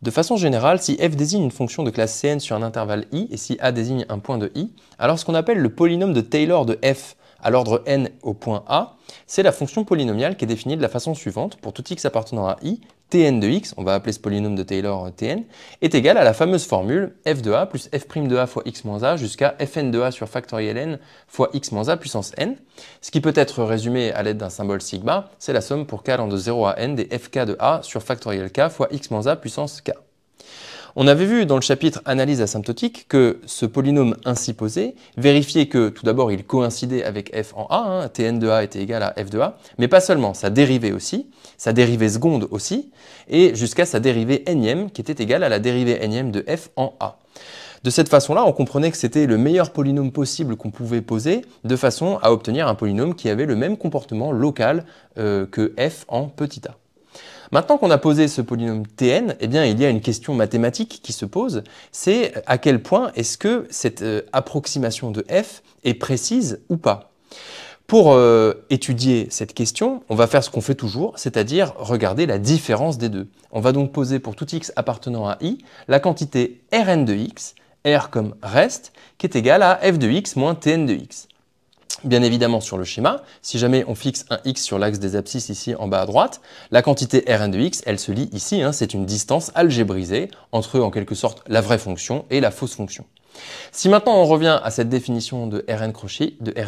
De façon générale, si f désigne une fonction de classe Cn sur un intervalle i et si a désigne un point de i, alors ce qu'on appelle le polynôme de Taylor de f à l'ordre n au point a, c'est la fonction polynomiale qui est définie de la façon suivante. Pour tout x appartenant à i, Tn de x, on va appeler ce polynôme de Taylor Tn, est égal à la fameuse formule f de a plus f' de a fois x moins a jusqu'à fn de a sur factoriel n fois x moins a puissance n. Ce qui peut être résumé à l'aide d'un symbole sigma, c'est la somme pour k allant de 0 à n des fk de a sur factoriel k fois x moins a puissance k. On avait vu dans le chapitre Analyse asymptotique que ce polynôme ainsi posé vérifiait que tout d'abord il coïncidait avec f en a, Tn de a était égal à f de a, mais pas seulement, sa dérivée aussi, sa dérivée seconde aussi, et jusqu'à sa dérivée énième qui était égale à la dérivée énième de f en a. De cette façon-là, on comprenait que c'était le meilleur polynôme possible qu'on pouvait poser de façon à obtenir un polynôme qui avait le même comportement local que f en petit a. Maintenant qu'on a posé ce polynôme Tn, eh bien, il y a une question mathématique qui se pose, c'est à quel point est-ce que cette approximation de f est précise ou pas. Pour étudier cette question, on va faire ce qu'on fait toujours, c'est-à-dire regarder la différence des deux. On va donc poser pour tout x appartenant à i la quantité Rn de x, R comme reste, qui est égale à f de x moins Tn de x. Bien évidemment, sur le schéma, si jamais on fixe un x sur l'axe des abscisses ici en bas à droite, la quantité Rn de x, elle se lit ici, c'est une distance algébrisée entre en quelque sorte la vraie fonction et la fausse fonction. Si maintenant on revient à cette définition de Rn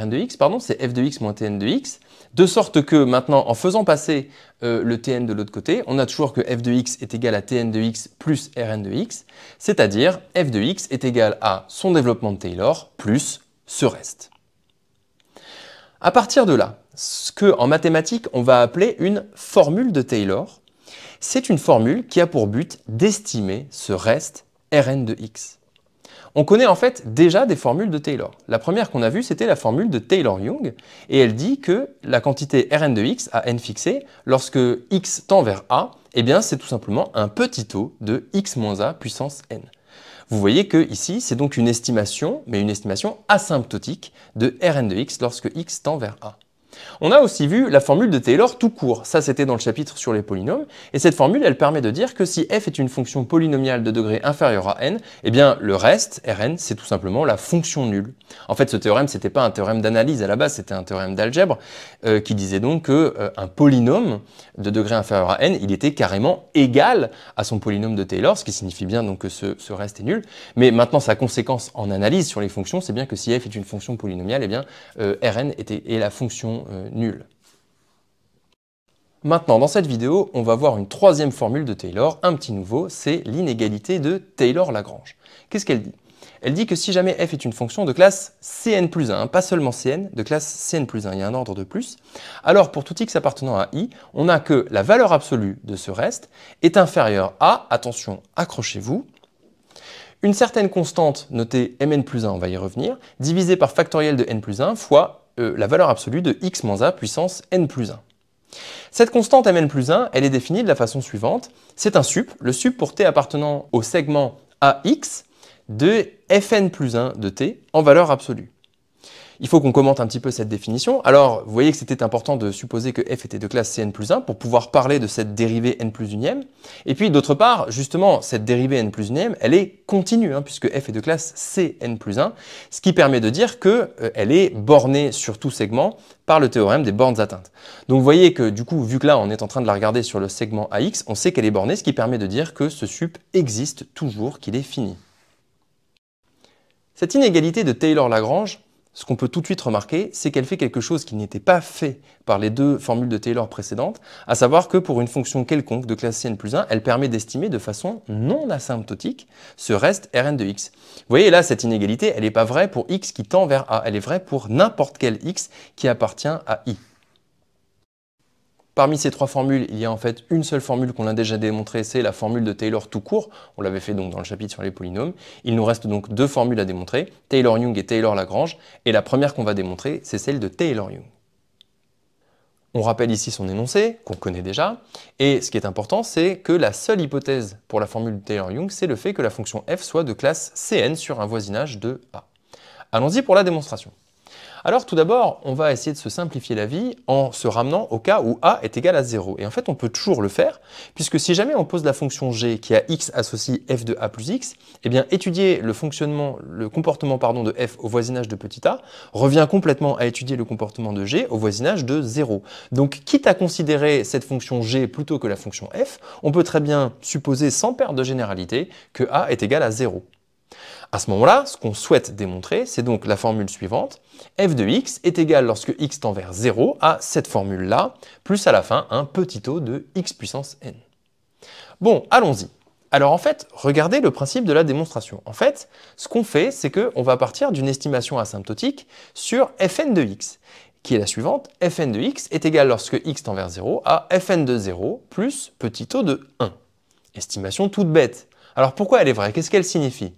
de x, c'est f de x moins Tn de x, de sorte que maintenant en faisant passer le Tn de l'autre côté, on a toujours que f de x est égal à Tn de x plus Rn de x, c'est-à-dire f de x est égal à son développement de Taylor plus ce reste. À partir de là, ce qu'en mathématiques on va appeler une formule de Taylor, c'est une formule qui a pour but d'estimer ce reste Rn de x. On connaît en fait déjà des formules de Taylor. La première qu'on a vue, c'était la formule de Taylor-Young, et elle dit que la quantité Rn de x à n fixé, lorsque x tend vers a, eh bien c'est tout simplement un petit taux de x moins a puissance n. Vous voyez que ici, c'est donc une estimation, mais une estimation asymptotique de Rn de x lorsque x tend vers a. On a aussi vu la formule de Taylor tout court, ça c'était dans le chapitre sur les polynômes, et cette formule elle permet de dire que si f est une fonction polynomiale de degré inférieur à n, eh bien le reste, Rn, c'est tout simplement la fonction nulle. En fait ce théorème c'était pas un théorème d'analyse à la base, c'était un théorème d'algèbre qui disait donc qu'un polynôme de degré inférieur à n, il était carrément égal à son polynôme de Taylor, ce qui signifie bien donc que ce reste est nul, mais maintenant sa conséquence en analyse sur les fonctions, c'est bien que si f est une fonction polynomiale, eh bien Rn est la fonction nulle. Maintenant, dans cette vidéo, on va voir une troisième formule de Taylor, un petit nouveau, c'est l'inégalité de Taylor-Lagrange. Qu'est-ce qu'elle dit? Elle dit que si jamais f est une fonction de classe Cn plus 1, pas seulement Cn, de classe Cn plus 1, il y a un ordre de plus, alors pour tout x appartenant à i, on a que la valeur absolue de ce reste est inférieure à, attention, accrochez-vous, une certaine constante notée mn plus 1, on va y revenir, divisée par factoriel de n plus 1 fois la valeur absolue de x moins a puissance n plus 1. Cette constante mn plus 1, elle est définie de la façon suivante. C'est un sup, le sup pour t appartenant au segment AX de fn plus 1 de t en valeur absolue. Il faut qu'on commente un petit peu cette définition. Alors, vous voyez que c'était important de supposer que f était de classe Cn plus 1 pour pouvoir parler de cette dérivée n plus unième. Et puis, d'autre part, justement, cette dérivée n plus unième, elle est continue, puisque f est de classe Cn plus 1, ce qui permet de dire qu'elle est bornée sur tout segment par le théorème des bornes atteintes. Donc, vous voyez que, du coup, vu que là, on est en train de la regarder sur le segment AX, on sait qu'elle est bornée, ce qui permet de dire que ce sup existe toujours, qu'il est fini. Cette inégalité de Taylor-Lagrange, ce qu'on peut tout de suite remarquer, c'est qu'elle fait quelque chose qui n'était pas fait par les deux formules de Taylor précédentes, à savoir que pour une fonction quelconque de classe Cn plus 1, elle permet d'estimer de façon non asymptotique ce reste Rn de x. Vous voyez là, cette inégalité, elle n'est pas vraie pour x qui tend vers a, elle est vraie pour n'importe quel x qui appartient à i. Parmi ces trois formules, il y a en fait une seule formule qu'on a déjà démontrée, c'est la formule de Taylor tout court. On l'avait fait donc dans le chapitre sur les polynômes. Il nous reste donc deux formules à démontrer, Taylor-Young et Taylor-Lagrange. Et la première qu'on va démontrer, c'est celle de Taylor-Young. On rappelle ici son énoncé, qu'on connaît déjà. Et ce qui est important, c'est que la seule hypothèse pour la formule de Taylor-Young, c'est le fait que la fonction f soit de classe Cn sur un voisinage de A. Allons-y pour la démonstration. Alors tout d'abord, on va essayer de se simplifier la vie en se ramenant au cas où a est égal à 0. Et en fait, on peut toujours le faire, puisque si jamais on pose la fonction g qui a x associe f de a plus x, eh bien étudier le comportement de f au voisinage de petit a revient complètement à étudier le comportement de g au voisinage de 0. Donc quitte à considérer cette fonction g plutôt que la fonction f, on peut très bien supposer sans perte de généralité que a est égal à 0. À ce moment-là, ce qu'on souhaite démontrer, c'est donc la formule suivante. F de x est égal, lorsque x tend vers 0, à cette formule-là, plus à la fin un petit o de x puissance n. Bon, allons-y. Alors en fait, regardez le principe de la démonstration. En fait, ce qu'on fait, c'est qu'on va partir d'une estimation asymptotique sur fn de x, qui est la suivante. Fn de x est égal, lorsque x tend vers 0, à fn de 0 plus petit o de 1. Estimation toute bête. Alors pourquoi elle est vraie? Qu'est-ce qu'elle signifie?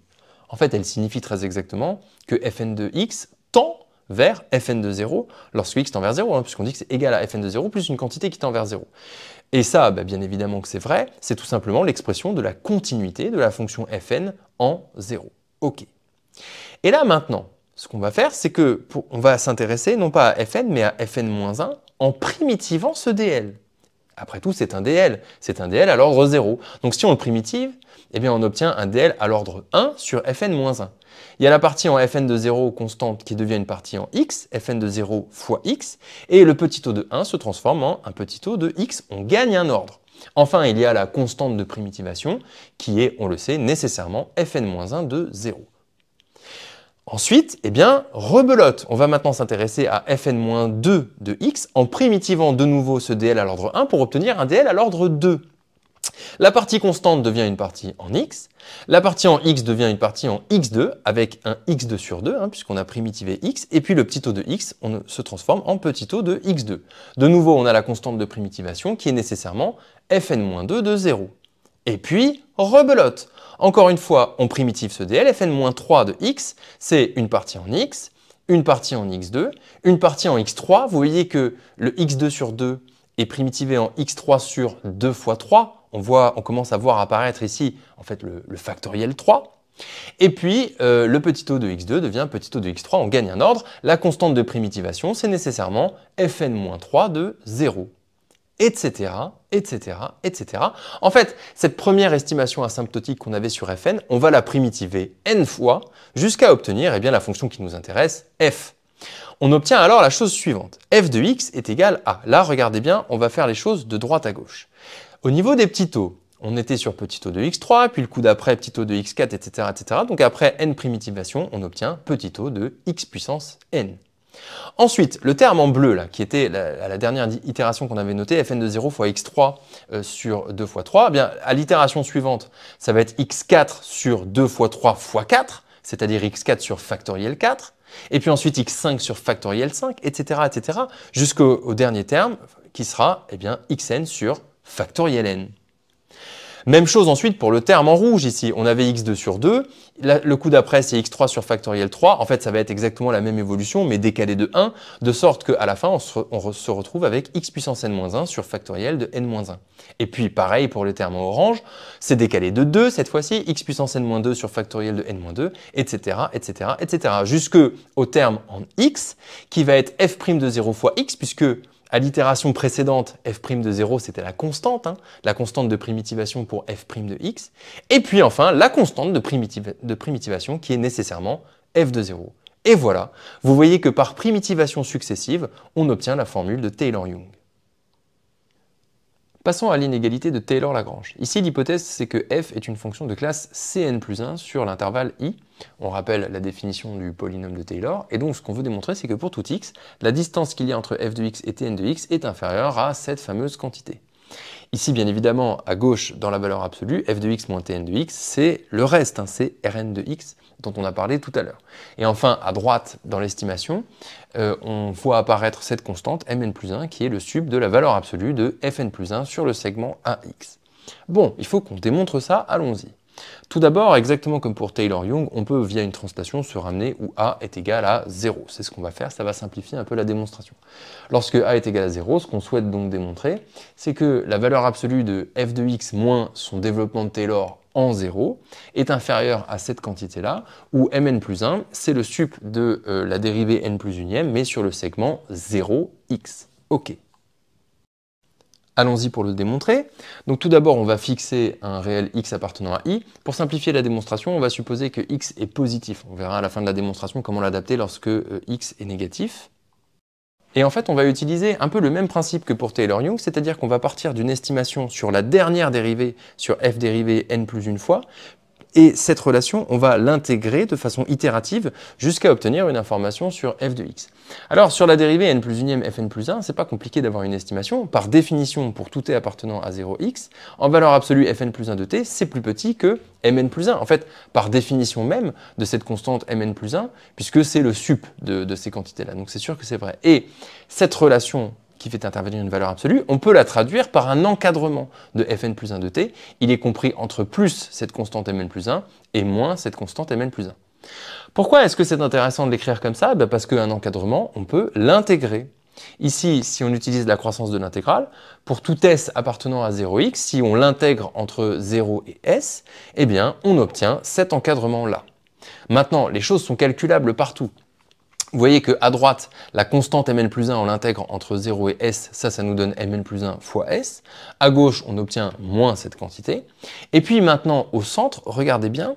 En fait, elle signifie très exactement que fn de x tend vers fn de 0 lorsque x tend vers 0, puisqu'on dit que c'est égal à fn de 0 plus une quantité qui tend vers 0. Et ça, bien évidemment que c'est vrai, c'est tout simplement l'expression de la continuité de la fonction fn en 0. OK. Et là maintenant, ce qu'on va faire, c'est que on va s'intéresser non pas à fn, mais à fn-1 en primitivant ce dl. Après tout, c'est un dl à l'ordre 0. Donc si on le primitive, eh bien on obtient un dl à l'ordre 1 sur fn-1. Il y a la partie en fn de 0 constante qui devient une partie en x, fn de 0 fois x, et le petit o de 1 se transforme en un petit o de x. On gagne un ordre. Enfin, il y a la constante de primitivation qui est, on le sait, nécessairement fn-1 de 0. Ensuite, eh bien, rebelote. On va maintenant s'intéresser à fn-2 de x en primitivant de nouveau ce dl à l'ordre 1 pour obtenir un dl à l'ordre 2. La partie constante devient une partie en x, la partie en x devient une partie en x2 avec un x2 sur 2, puisqu'on a primitivé x, et puis le petit o de x se transforme en petit o de x2. De nouveau, on a la constante de primitivation qui est nécessairement fn-2 de 0. Et puis, rebelote. Encore une fois, on primitive ce dl, fn-3 de x, c'est une partie en x, une partie en x2, une partie en x3. Vous voyez que le x2 sur 2 est primitivé en x3 sur 2 fois 3. On commence à voir apparaître ici en fait le factoriel 3. Et puis, le petit o de x2 devient petit o de x3, on gagne un ordre. La constante de primitivation, c'est nécessairement fn-3 de 0. Etc., etc., etc. En fait, cette première estimation asymptotique qu'on avait sur fn, on va la primitiver n fois jusqu'à obtenir la fonction qui nous intéresse, f. On obtient alors la chose suivante. F de x est égal à... Là, regardez bien, on va faire les choses de droite à gauche. Au niveau des petits o, on était sur petit o de x3, puis le coup d'après, petit o de x4, etc., etc. Donc après n primitivation, on obtient petit o de x puissance n. Ensuite, le terme en bleu, là, qui était à la dernière itération qu'on avait notée, fn de 0 fois x3 sur 2 fois 3, à l'itération suivante, ça va être x4 sur 2 fois 3 fois 4, c'est-à-dire x4 sur factoriel 4, et puis ensuite x5 sur factoriel 5, etc., etc., jusqu'au dernier terme, qui sera xn sur factoriel n. Même chose ensuite pour le terme en rouge ici. On avait x2 sur 2. Le coup d'après, c'est x3 sur factoriel 3. En fait, ça va être exactement la même évolution, mais décalé de 1, de sorte qu'à la fin, on se retrouve avec x puissance n-1 sur factoriel de n-1. Et puis, pareil pour le terme en orange, c'est décalé de 2 cette fois-ci, x puissance n-2 sur factoriel de n-2, etc., etc., etc. Jusqu'au terme en x, qui va être f' de 0 fois x, puisque à l'itération précédente, f' de 0, c'était la constante de primitivation pour f' de x. Et puis enfin, la constante de primitivation qui est nécessairement f de 0. Et voilà, vous voyez que par primitivation successive, on obtient la formule de Taylor-Young. Passons à l'inégalité de Taylor-Lagrange. Ici, l'hypothèse, c'est que f est une fonction de classe Cn plus 1 sur l'intervalle i. On rappelle la définition du polynôme de Taylor. Et donc, ce qu'on veut démontrer, c'est que pour tout x, la distance qu'il y a entre f de x et Tn de x est inférieure à cette fameuse quantité. Ici, bien évidemment, à gauche, dans la valeur absolue, f de x moins Tn de x, c'est le reste, c'est Rn de x dont on a parlé tout à l'heure. Et enfin, à droite, dans l'estimation, on voit apparaître cette constante, mn plus 1, qui est le sub de la valeur absolue de fn plus 1 sur le segment AX. Bon, il faut qu'on démontre ça, allons-y. Tout d'abord, exactement comme pour Taylor-Young, on peut via une translation se ramener où a est égal à 0. C'est ce qu'on va faire, ça va simplifier un peu la démonstration. Lorsque a est égal à 0, ce qu'on souhaite donc démontrer, c'est que la valeur absolue de f de x moins son développement de Taylor en 0 est inférieure à cette quantité-là, où mn plus 1, c'est le sup de la dérivée n plus unième, mais sur le segment 0x. Ok. Allons-y pour le démontrer. Donc tout d'abord, on va fixer un réel x appartenant à i. Pour simplifier la démonstration, on va supposer que x est positif. On verra à la fin de la démonstration comment l'adapter lorsque x est négatif. Et en fait, on va utiliser un peu le même principe que pour Taylor-Young, c'est-à-dire qu'on va partir d'une estimation sur la dernière dérivée sur f dérivée n plus une fois, et cette relation, on va l'intégrer de façon itérative jusqu'à obtenir une information sur f de x. Alors, sur la dérivée n plus unième fn plus 1, c'est pas compliqué d'avoir une estimation. Par définition, pour tout t appartenant à 0x, en valeur absolue fn plus 1 de t, c'est plus petit que mn plus 1. En fait, par définition même de cette constante mn plus 1, puisque c'est le sup de ces quantités-là. Donc c'est sûr que c'est vrai. Et cette relation qui fait intervenir une valeur absolue, on peut la traduire par un encadrement de fn plus 1 de t. Il est compris entre plus cette constante mn plus 1 et moins cette constante mn plus 1. Pourquoi est-ce que c'est intéressant de l'écrire comme ça? Parce qu'un encadrement, on peut l'intégrer. Ici, si on utilise la croissance de l'intégrale, pour tout s appartenant à 0x, si on l'intègre entre 0 et s, eh bien, on obtient cet encadrement-là. Maintenant, les choses sont calculables partout. Vous voyez qu'à droite, la constante mn plus 1, on l'intègre entre 0 et s, ça nous donne mn plus 1 fois s. À gauche, on obtient moins cette quantité. Et puis maintenant, au centre, regardez bien,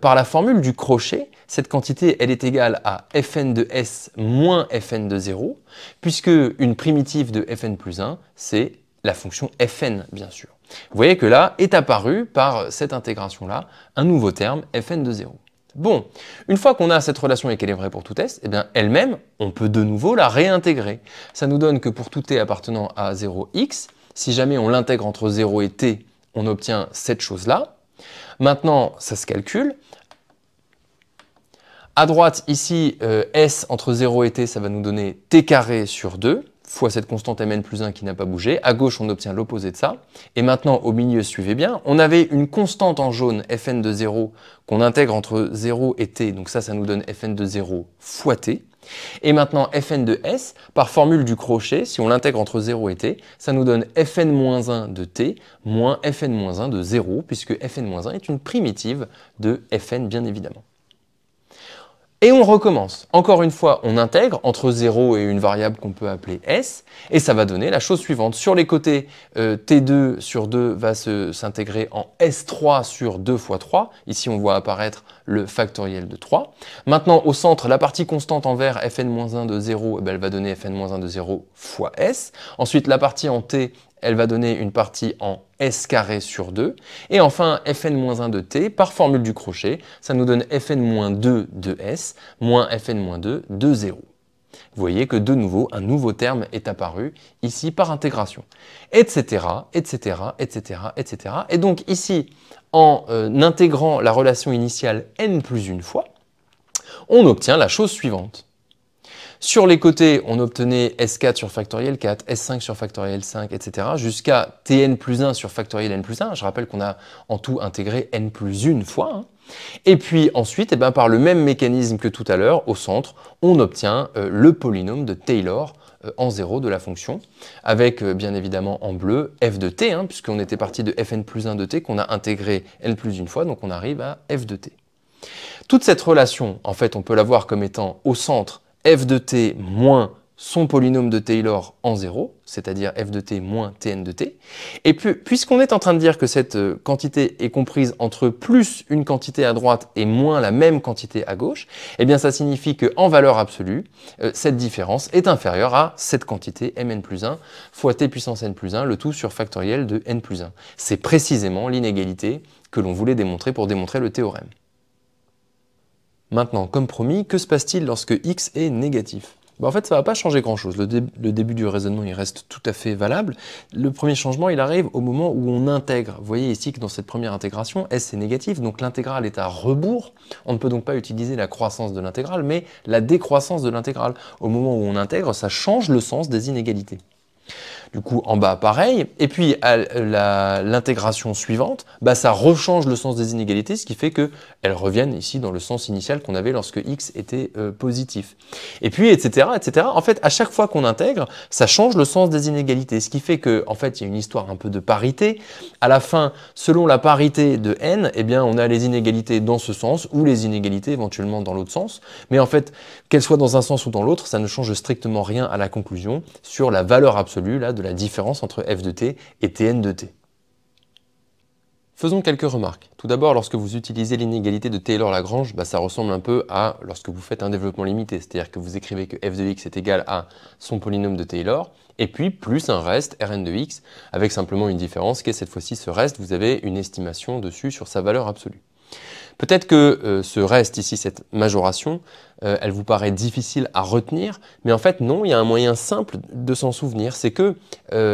par la formule du crochet, cette quantité, elle est égale à fn de s moins fn de 0, puisque une primitive de fn plus 1, c'est la fonction fn, bien sûr. Vous voyez que là, est apparu par cette intégration-là, un nouveau terme, fn de 0. Bon, une fois qu'on a cette relation et qu'elle est vraie pour tout s, eh bien elle-même, on peut de nouveau la réintégrer. Ça nous donne que pour tout t appartenant à 0x, si jamais on l'intègre entre 0 et t, on obtient cette chose-là. Maintenant, ça se calcule. À droite, ici, s entre 0 et t, ça va nous donner t carré sur 2, fois cette constante mn plus 1 qui n'a pas bougé. À gauche, on obtient l'opposé de ça. Et maintenant, au milieu, suivez bien, on avait une constante en jaune, fn de 0, qu'on intègre entre 0 et t. Donc ça nous donne fn de 0 fois t. Et maintenant, fn de s, par formule du crochet, si on l'intègre entre 0 et t, ça nous donne fn-1 de t moins fn-1 de 0, puisque fn-1 est une primitive de fn, bien évidemment. Et on recommence. Encore une fois, on intègre entre 0 et une variable qu'on peut appeler s, et ça va donner la chose suivante. Sur les côtés, t2 sur 2 va s'intégrer en s3 sur 2 fois 3. Ici, on voit apparaître le factoriel de 3. Maintenant, au centre, la partie constante en vert, fn-1 de 0, elle va donner fn-1 de 0 fois s. Ensuite, la partie en t, elle va donner une partie en s carré sur 2. Et enfin, fn-1 de t, par formule du crochet, ça nous donne fn-2 de s moins fn-2 de 0. Vous voyez que de nouveau, un nouveau terme est apparu ici par intégration, etc., etc., etc., etc. Et donc ici, en intégrant la relation initiale n plus une fois, on obtient la chose suivante. Sur les côtés, on obtenait S4 sur factoriel 4, S5 sur factoriel 5, etc. jusqu'à Tn plus 1 sur factoriel n plus 1. Je rappelle qu'on a en tout intégré n plus une fois. Et puis ensuite, par le même mécanisme que tout à l'heure, au centre, on obtient le polynôme de Taylor en 0 de la fonction, avec bien évidemment en bleu f de t, puisqu'on était parti de fn plus 1 de t, qu'on a intégré n plus une fois, donc on arrive à f de t. Toute cette relation, en fait, on peut la voir comme étant au centre f de t moins son polynôme de Taylor en 0, c'est-à-dire f de t moins tn de t. Et puis, puisqu'on est en train de dire que cette quantité est comprise entre plus une quantité à droite et moins la même quantité à gauche, eh bien ça signifie qu'en valeur absolue, cette différence est inférieure à cette quantité mn plus 1 fois t puissance n plus 1, le tout sur factoriel de n plus 1. C'est précisément l'inégalité que l'on voulait démontrer pour démontrer le théorème. Maintenant, comme promis, que se passe-t-il lorsque x est négatif? En fait, ça ne va pas changer grand-chose. Le début du raisonnement, il reste tout à fait valable. Le premier changement, il arrive au moment où on intègre. Vous voyez ici que dans cette première intégration, s est négatif, donc l'intégrale est à rebours. On ne peut donc pas utiliser la croissance de l'intégrale, mais la décroissance de l'intégrale. Au moment où on intègre, ça change le sens des inégalités. Du coup, en bas, pareil. Et puis, à l'intégration suivante, bah, ça rechange le sens des inégalités, ce qui fait qu'elles reviennent ici dans le sens initial qu'on avait lorsque x était positif. Et puis, etc., etc. En fait, à chaque fois qu'on intègre, ça change le sens des inégalités, ce qui fait qu'en fait, il y a une histoire un peu de parité. À la fin, selon la parité de n, eh bien, on a les inégalités dans ce sens ou les inégalités éventuellement dans l'autre sens. Mais en fait, qu'elles soient dans un sens ou dans l'autre, ça ne change strictement rien à la conclusion sur la valeur absolue là, de la différence entre f de t et tn de t. Faisons quelques remarques. Tout d'abord, lorsque vous utilisez l'inégalité de Taylor-Lagrange, bah, ça ressemble un peu à lorsque vous faites un développement limité, c'est-à-dire que vous écrivez que f de x est égal à son polynôme de Taylor, et puis plus un reste, Rn de x, avec simplement une différence qui est cette fois-ci ce reste, vous avez une estimation dessus sur sa valeur absolue. Peut-être que ce reste ici, cette majoration, elle vous paraît difficile à retenir, mais en fait non, il y a un moyen simple de s'en souvenir, c'est que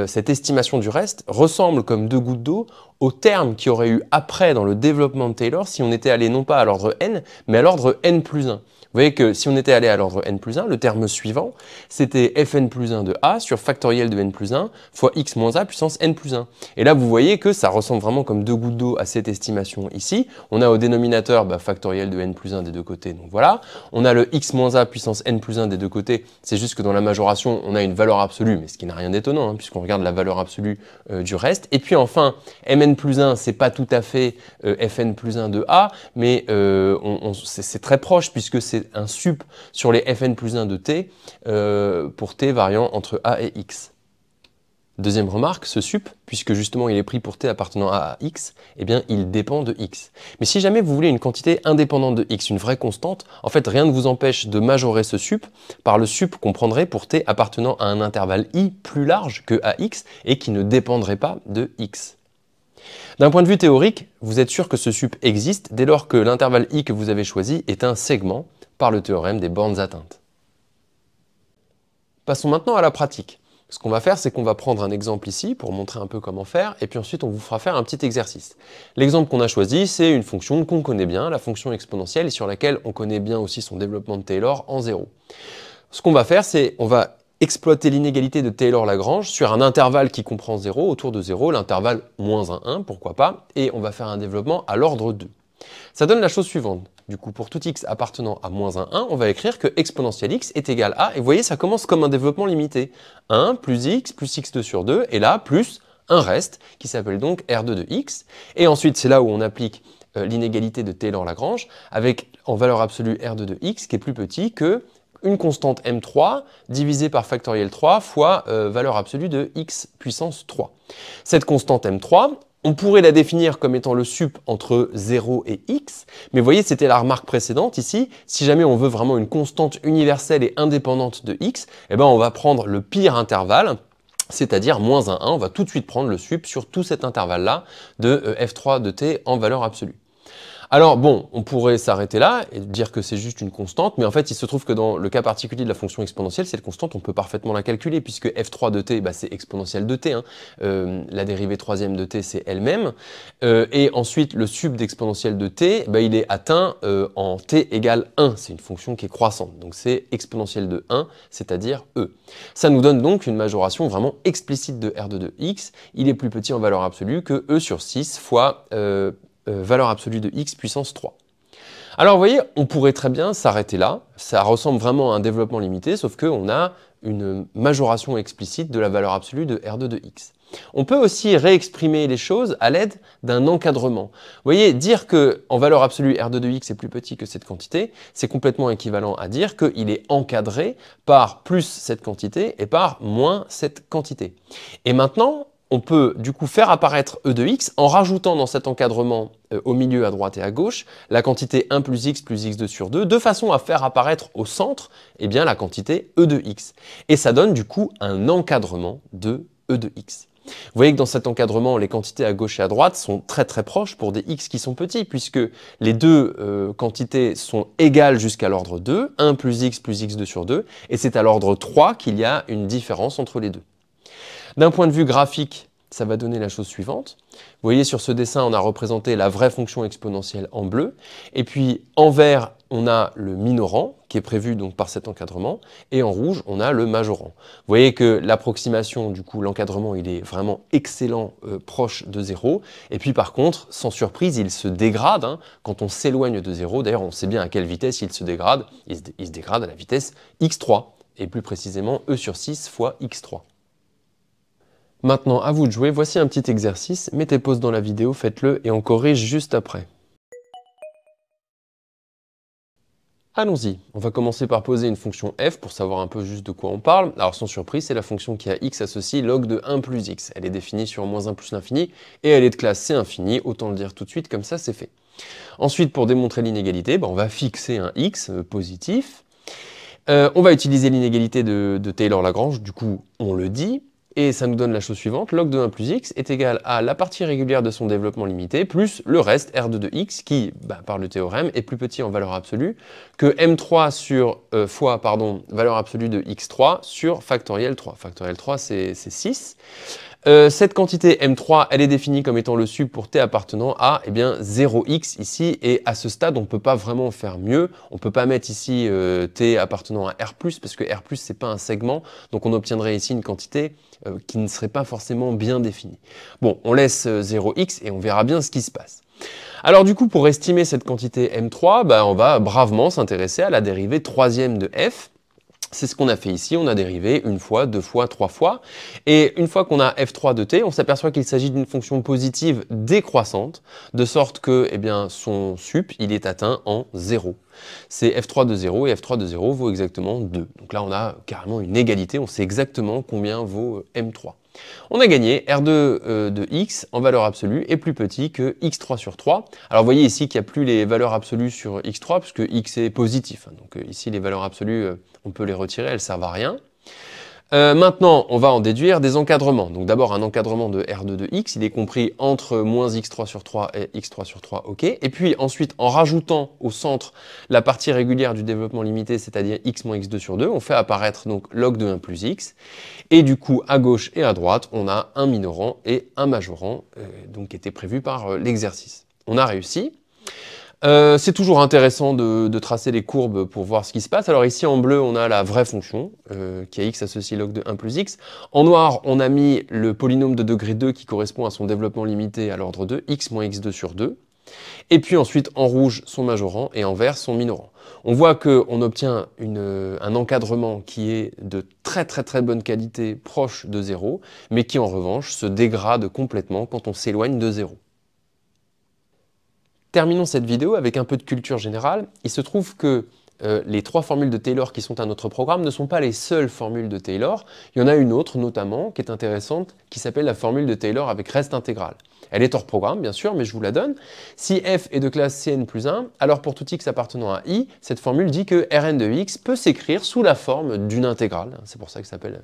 cette estimation du reste ressemble comme deux gouttes d'eau au terme qu'il y aurait eu après dans le développement de Taylor si on était allé non pas à l'ordre n, mais à l'ordre n plus 1. Vous voyez que si on était allé à l'ordre n plus 1, le terme suivant, c'était fn plus 1 de a sur factoriel de n plus 1 fois x moins a puissance n plus 1. Et là, vous voyez que ça ressemble vraiment comme deux gouttes d'eau à cette estimation ici. On a au dénominateur factoriel de n plus 1 des deux côtés, donc voilà. On a le x moins a puissance n plus 1 des deux côtés. C'est juste que dans la majoration, on a une valeur absolue, mais ce qui n'a rien d'étonnant, hein, puisqu'on regarde la valeur absolue du reste. Et puis enfin, mn plus 1, c'est pas tout à fait fn plus 1 de a, mais c'est très proche, puisque c'est un sup sur les fn plus 1 de t pour t variant entre a et x. Deuxième remarque, ce sup, puisque justement il est pris pour t appartenant à x, eh bien il dépend de x. Mais si jamais vous voulez une quantité indépendante de x, une vraie constante, en fait rien ne vous empêche de majorer ce sup par le sup qu'on prendrait pour t appartenant à un intervalle i plus large que ax et qui ne dépendrait pas de x. D'un point de vue théorique, vous êtes sûr que ce sup existe dès lors que l'intervalle i que vous avez choisi est un segment par le théorème des bornes atteintes. Passons maintenant à la pratique. Ce qu'on va faire, c'est qu'on va prendre un exemple ici pour montrer un peu comment faire, et puis ensuite on vous fera faire un petit exercice. L'exemple qu'on a choisi, c'est une fonction qu'on connaît bien, la fonction exponentielle, et sur laquelle on connaît bien aussi son développement de Taylor en 0. Ce qu'on va faire, c'est on va exploiter l'inégalité de Taylor-Lagrange sur un intervalle qui comprend 0, autour de 0, l'intervalle moins 1, 1, pourquoi pas, et on va faire un développement à l'ordre 2. Ça donne la chose suivante. Du coup, pour tout x appartenant à moins 1, 1, on va écrire que exponentielle x est égal à, et vous voyez, ça commence comme un développement limité. 1 plus x2 sur 2, et là, plus un reste, qui s'appelle donc R2 de x. Et ensuite, c'est là où on applique l'inégalité de Taylor-Lagrange, avec en valeur absolue R2 de x, qui est plus petit que une constante m3 divisée par factoriel 3 fois valeur absolue de x puissance 3. Cette constante m3, on pourrait la définir comme étant le sup entre 0 et x, mais vous voyez, c'était la remarque précédente ici. Si jamais on veut vraiment une constante universelle et indépendante de x, eh ben on va prendre le pire intervalle, c'est-à-dire moins 1, 1. On va tout de suite prendre le sup sur tout cet intervalle-là de f3 de t en valeur absolue. Alors bon, on pourrait s'arrêter là et dire que c'est juste une constante, mais en fait il se trouve que dans le cas particulier de la fonction exponentielle, cette constante on peut parfaitement la calculer puisque f3 de t, c'est exponentielle de t, hein. La dérivée troisième de t c'est elle-même, et ensuite le sup d'exponentielle de t, il est atteint en t égale 1, c'est une fonction qui est croissante, donc c'est exponentielle de 1, c'est-à-dire e. Ça nous donne donc une majoration vraiment explicite de R2 de x, il est plus petit en valeur absolue que e sur 6 fois valeur absolue de x puissance 3. Alors vous voyez, on pourrait très bien s'arrêter là, ça ressemble vraiment à un développement limité, sauf qu'on a une majoration explicite de la valeur absolue de R2 de x. On peut aussi réexprimer les choses à l'aide d'un encadrement. Vous voyez, dire que en valeur absolue R2 de x est plus petit que cette quantité, c'est complètement équivalent à dire qu'il est encadré par plus cette quantité et par moins cette quantité. Et maintenant, on peut du coup faire apparaître e de x en rajoutant dans cet encadrement au milieu à droite et à gauche la quantité 1 plus x2 sur 2 de façon à faire apparaître au centre la quantité e de x. Et ça donne du coup un encadrement de e de x. Vous voyez que dans cet encadrement, les quantités à gauche et à droite sont très très proches pour des x qui sont petits puisque les deux quantités sont égales jusqu'à l'ordre 2, 1 plus x2 sur 2, et c'est à l'ordre 3 qu'il y a une différence entre les deux. D'un point de vue graphique, ça va donner la chose suivante. Vous voyez, sur ce dessin, on a représenté la vraie fonction exponentielle en bleu. Et puis, en vert, on a le minorant, qui est prévu donc par cet encadrement. Et en rouge, on a le majorant. Vous voyez que l'approximation, du coup, l'encadrement, il est vraiment excellent, proche de 0. Et puis, par contre, sans surprise, il se dégrade hein, quand on s'éloigne de 0. D'ailleurs, on sait bien à quelle vitesse il se dégrade. Il se dégrade à la vitesse x3. Et plus précisément, e sur 6 fois x3. Maintenant, à vous de jouer, voici un petit exercice. Mettez pause dans la vidéo, faites-le et on corrige juste après. Allons-y, on va commencer par poser une fonction f pour savoir un peu juste de quoi on parle. Alors sans surprise, c'est la fonction qui a x associé log de 1 plus x. Elle est définie sur moins 1 plus l'infini et elle est de classe c infini, autant le dire tout de suite, comme ça c'est fait. Ensuite, pour démontrer l'inégalité, on va fixer un x positif. On va utiliser l'inégalité de Taylor-Lagrange, du coup on le dit. Et ça nous donne la chose suivante, log de 1 plus x est égal à la partie régulière de son développement limité plus le reste, R2 de x, qui, par le théorème, est plus petit en valeur absolue que m3 sur valeur absolue de x3 sur factoriel 3. Factoriel 3, c'est 6. Cette quantité m3, elle est définie comme étant le sub pour t appartenant à 0x ici, et à ce stade, on ne peut pas vraiment faire mieux. On ne peut pas mettre ici t appartenant à r+, parce que r+, c'est pas un segment, donc on obtiendrait ici une quantité qui ne serait pas forcément bien définie. Bon, on laisse 0x et on verra bien ce qui se passe. Alors du coup, pour estimer cette quantité m3, on va bravement s'intéresser à la dérivée troisième de f. C'est ce qu'on a fait ici, on a dérivé une fois, deux fois, trois fois. Et une fois qu'on a f3 de t, on s'aperçoit qu'il s'agit d'une fonction positive décroissante, de sorte que son sup, il est atteint en 0. C'est f3 de 0 et f3 de 0 vaut exactement 2. Donc là, on a carrément une égalité, on sait exactement combien vaut m3. On a gagné R2 de x en valeur absolue est plus petit que x3 sur 3. Alors vous voyez ici qu'il n'y a plus les valeurs absolues sur x3 puisque x est positif. Donc ici les valeurs absolues, on peut les retirer, elles ne servent à rien. Maintenant, on va en déduire des encadrements. Donc d'abord un encadrement de R2 de x, il est compris entre moins x3 sur 3 et x3 sur 3, ok. Et puis ensuite, en rajoutant au centre la partie régulière du développement limité, c'est-à-dire x moins x2 sur 2, on fait apparaître donc log de 1 plus x. Et du coup, à gauche et à droite, on a un minorant et un majorant, donc qui était prévu par l'exercice. On a réussi. C'est toujours intéressant de tracer les courbes pour voir ce qui se passe. Alors ici en bleu, on a la vraie fonction qui a x associé log de 1 plus x. En noir, on a mis le polynôme de degré 2 qui correspond à son développement limité à l'ordre 2, x moins x2 sur 2. Et puis ensuite, en rouge, son majorant et en vert, son minorant. On voit qu'on obtient un encadrement qui est de très très très bonne qualité, proche de 0, mais qui en revanche se dégrade complètement quand on s'éloigne de 0. Terminons cette vidéo avec un peu de culture générale. Il se trouve que les trois formules de Taylor qui sont à notre programme ne sont pas les seules formules de Taylor. Il y en a une autre notamment qui est intéressante qui s'appelle la formule de Taylor avec reste intégral. Elle est hors programme bien sûr, mais je vous la donne. Si f est de classe Cn plus 1, alors pour tout x appartenant à i, cette formule dit que Rn de x peut s'écrire sous la forme d'une intégrale. C'est pour ça que ça s'appelle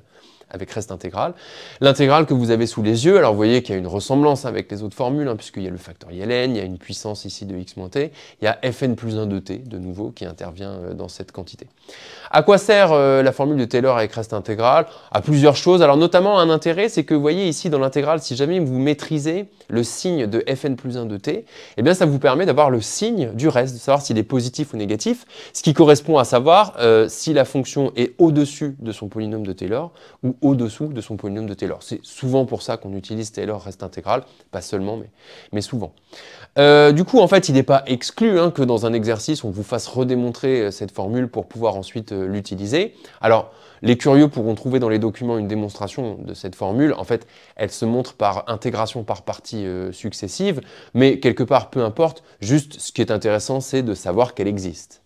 avec reste intégral. L'intégrale que vous avez sous les yeux, alors vous voyez qu'il y a une ressemblance avec les autres formules, puisqu'il y a le factoriel n, il y a une puissance ici de x moins t, il y a fn plus 1 de t, de nouveau, qui intervient dans cette quantité. À quoi sert la formule de Taylor avec reste intégral? À plusieurs choses. Alors notamment un intérêt, c'est que vous voyez ici dans l'intégrale, si jamais vous maîtrisez le signe de fn plus 1 de t, eh bien ça vous permet d'avoir le signe du reste, de savoir s'il est positif ou négatif, ce qui correspond à savoir si la fonction est au-dessus de son polynôme de Taylor ou au-dessous de son polynôme de Taylor. C'est souvent pour ça qu'on utilise Taylor reste intégral, pas seulement, mais souvent. Du coup, en fait, il n'est pas exclu que dans un exercice, on vous fasse redémontrer cette formule pour pouvoir ensuite l'utiliser. Alors, les curieux pourront trouver dans les documents une démonstration de cette formule. En fait, elle se montre par intégration par partie successive, mais quelque part, peu importe, juste ce qui est intéressant, c'est de savoir qu'elle existe.